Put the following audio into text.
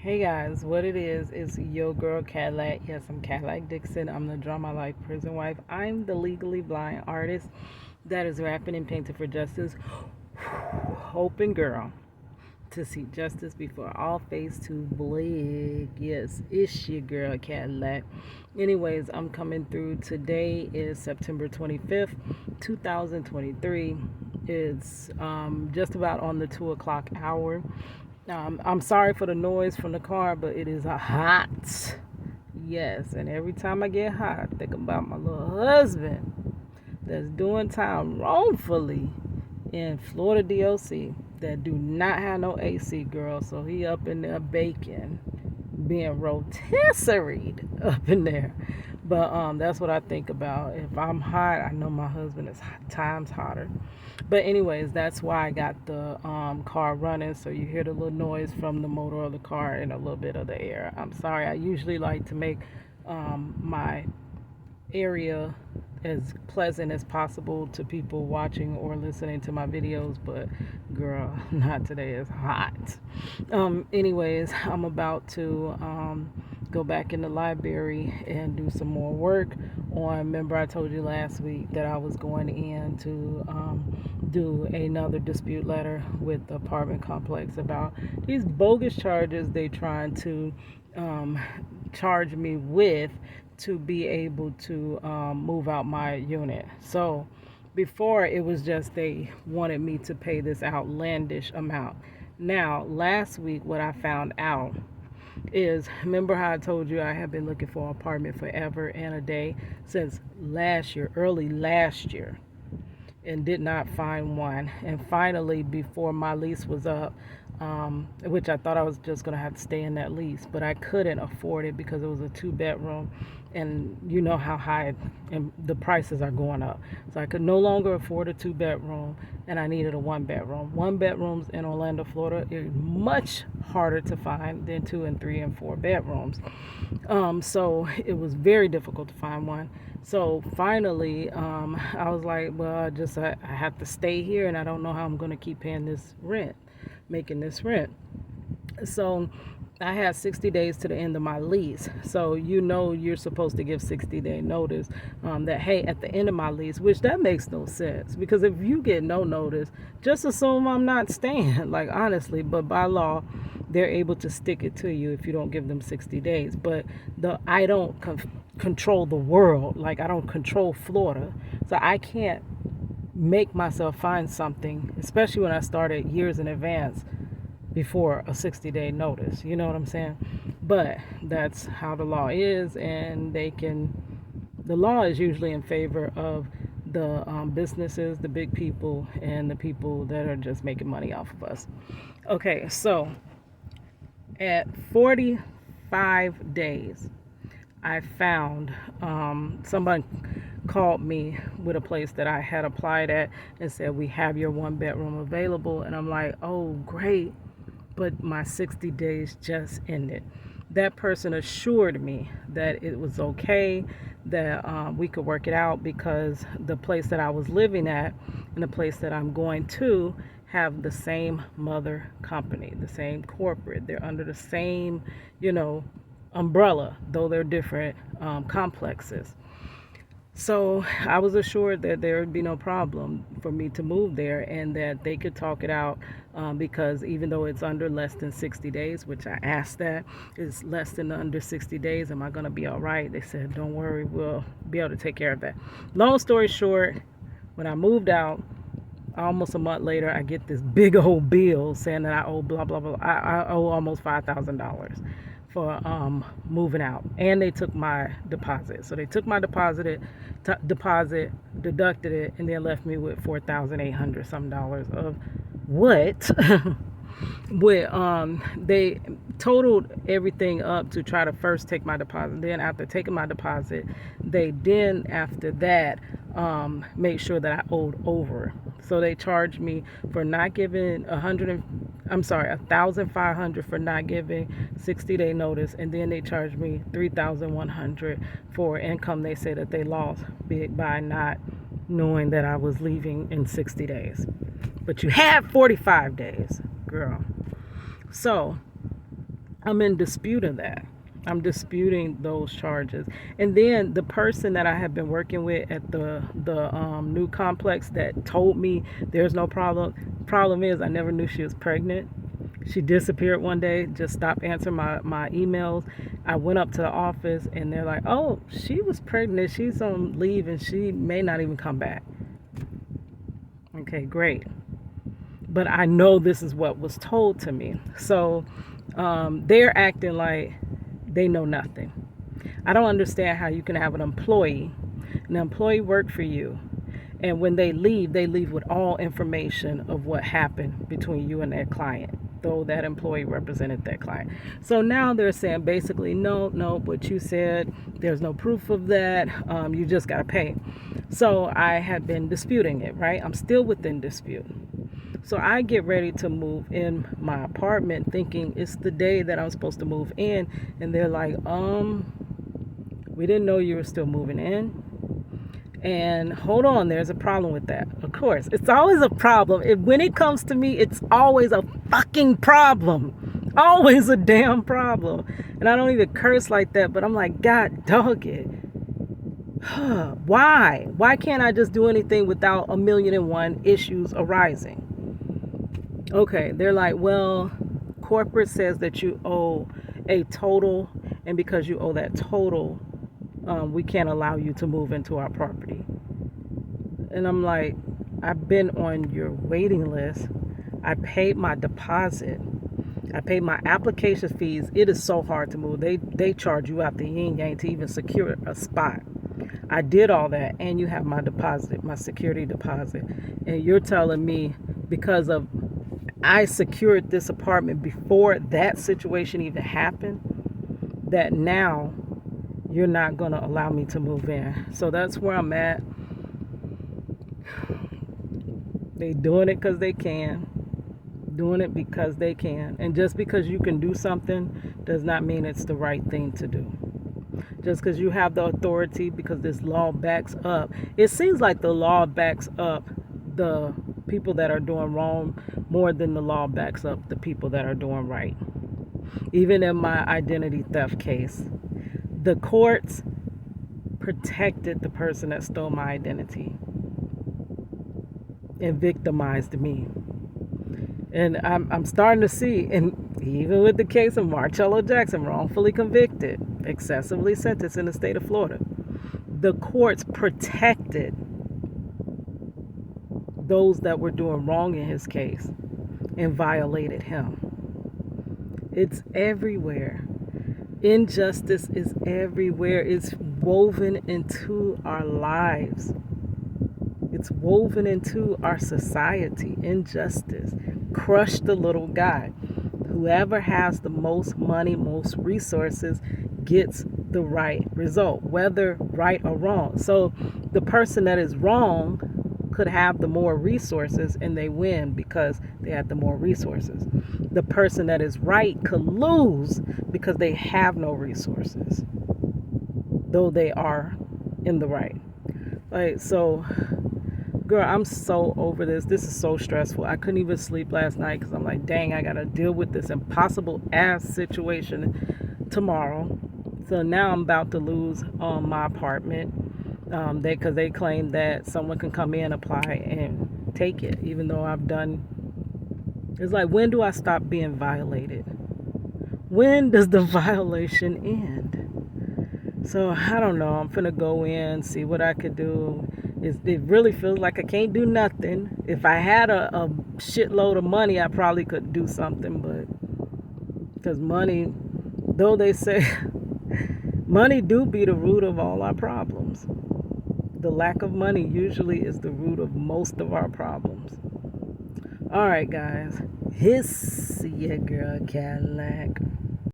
Hey guys, what it is your girl Cadillac. Yes, I'm Cadillac Dixon. I'm the Draw My Life prison wife. I'm the legally blind artist that is rapping and painting for justice. Hoping girl to see justice before all face to bleed. Yes, it's your girl Cadillac. Anyways, I'm coming through. Today is September 25th, 2023. It's just about on the 2 o'clock hour. I'm sorry for the noise from the car, but it is a hot. Yes, and every time I get hot, I think about my little husband that's doing time wrongfully in Florida DOC that do not have no AC, girl. So he up in there baking, being rotisseried up in there. But that's what I think about. If I'm hot, I know my husband is times hotter. But anyways, that's why I got the car running. So you hear the little noise from the motor of the car and a little bit of the air. I'm sorry. I usually like to make my area as pleasant as possible to people watching or listening to my videos, but girl, not today. It's hot. Anyways, I'm about to go back in the library and do some more work on. Remember, I told you last week that I was going in to do another dispute letter with the apartment complex about these bogus charges they trying to charge me with to be able to move out my unit. So before it was just they wanted me to pay this outlandish amount. Now, last week, what I found out is, remember how I told you I have been looking for an apartment forever and a day since last year, early last year, and did not find one. And finally, before my lease was up, which I thought I was just going to have to stay in that lease, but I couldn't afford it because it was a 2 bedroom, and you know how high and the prices are going up. So I could no longer afford a 2 bedroom, and I needed a 1 bedroom. 1 bedrooms in Orlando, Florida is much harder to find than 2 and 3 and 4 bedrooms. So it was very difficult to find one. So finally, I was like, well, I have to stay here, and I don't know how I'm going to keep paying this rent, making this rent. So I had 60 days to the end of my lease. So you're supposed to give 60-day notice that, hey, at the end of my lease, which that makes no sense. Because if you get no notice, just assume I'm not staying, like honestly. But by law, they're able to stick it to you if you don't give them 60 days. But I don't control the world. Like, I don't control Florida. So I can't make myself find something, especially when I started years in advance before a 60-day notice. You know what I'm saying? But that's how the law is, and the law is usually in favor of the businesses, the big people, and the people that are just making money off of us. Okay, so at 45 days, I found someone called me with a place that I had applied at and said, we have your 1 bedroom available. And I'm like, oh, great. But my 60 days just ended. That person assured me that it was okay, that we could work it out because the place that I was living at and the place that I'm going to have the same mother company, the same corporate. They're under the same, umbrella, though they're different complexes. So I was assured that there would be no problem for me to move there and that they could talk it out because even though it's under less than 60 days, which I asked that, is less than under 60 days, am I going to be all right? They said, don't worry, we'll be able to take care of that. Long story short, when I moved out, almost a month later, I get this big old bill saying that I owe blah, blah, blah. I owe almost $5,000 for moving out, and they took my deposit. So they took my deposit, deducted it, and then left me with $4,800 some dollars of what? With they totaled everything up to try to first take my deposit. Then after taking my deposit, they then after that made sure that I owed over. So they charged me for not giving 1,500 for not giving 60-day notice, and then they charged me 3,100 for income they say that they lost by not knowing that I was leaving in 60 days. But you have 45 days, girl. So I'm in dispute of that. I'm disputing those charges. And then the person that I have been working with at the new complex that told me there's no problem. Problem is, I never knew she was pregnant. She disappeared one day, just stopped answering my emails. I went up to the office and they're like, oh, she was pregnant. She's on leave and she may not even come back. Okay, great. But I know this is what was told to me. So they're acting like they know nothing. I don't understand how you can have an employee work for you, and when they leave with all information of what happened between you and that client, though that employee represented that client. So now they're saying basically, no, what you said, there's no proof of that. You just got to pay. So I have been disputing it, right? I'm still within dispute. So I get ready to move in my apartment thinking it's the day that I'm supposed to move in. And they're like, we didn't know you were still moving in. And hold on, there's a problem with that. Of course, it's always a problem. When it comes to me, it's always a fucking problem. Always a damn problem. And I don't even curse like that, but I'm like, God dog it. Why? Why can't I just do anything without 1,000,001 issues arising? Okay, they're like, well, corporate says that you owe a total, and because you owe that total, we can't allow you to move into our property. And I'm like, I've been on your waiting list. I paid my deposit. I paid my application fees. It is so hard to move. They charge you out the yin yang to even secure a spot. I did all that, and you have my deposit, my security deposit. And you're telling me because of I secured this apartment before that situation even happened, that now you're not going to allow me to move in. So that's where I'm at. They doing it because they can. Doing it because they can. And just because you can do something does not mean it's the right thing to do. Just because you have the authority, because this law backs up. It seems like the law backs up the people that are doing wrong more than the law backs up the people that are doing right. Even in my identity theft case, the courts protected the person that stole my identity and victimized me. And I'm starting to see, and even with the case of Marcello Jackson, wrongfully convicted, excessively sentenced in the state of Florida, the courts protected those that were doing wrong in his case and violated him. It's everywhere. Injustice is everywhere. It's woven into our lives. It's woven into our society. Injustice. Crush the little guy. Whoever has the most money, most resources gets the right result, whether right or wrong. So the person that is wrong could have the more resources and they win because they had the more resources. The person that is right could lose because they have no resources, though they are in the right. Like, so girl, I'm so over this. This is so stressful. I couldn't even sleep last night because I'm like, dang, I gotta deal with this impossible ass situation tomorrow. So now I'm about to lose my apartment. Because they claim that someone can come in, apply, and take it, even though I've done. It's like, when do I stop being violated? When does the violation end? So I don't know. I'm finna go in, see what I could do. It really feels like I can't do nothing. If I had a shitload of money, I probably could do something, but because money, though they say money do be the root of all our problems. The lack of money usually is the root of most of our problems. All right, guys. It's your girl Cadillac.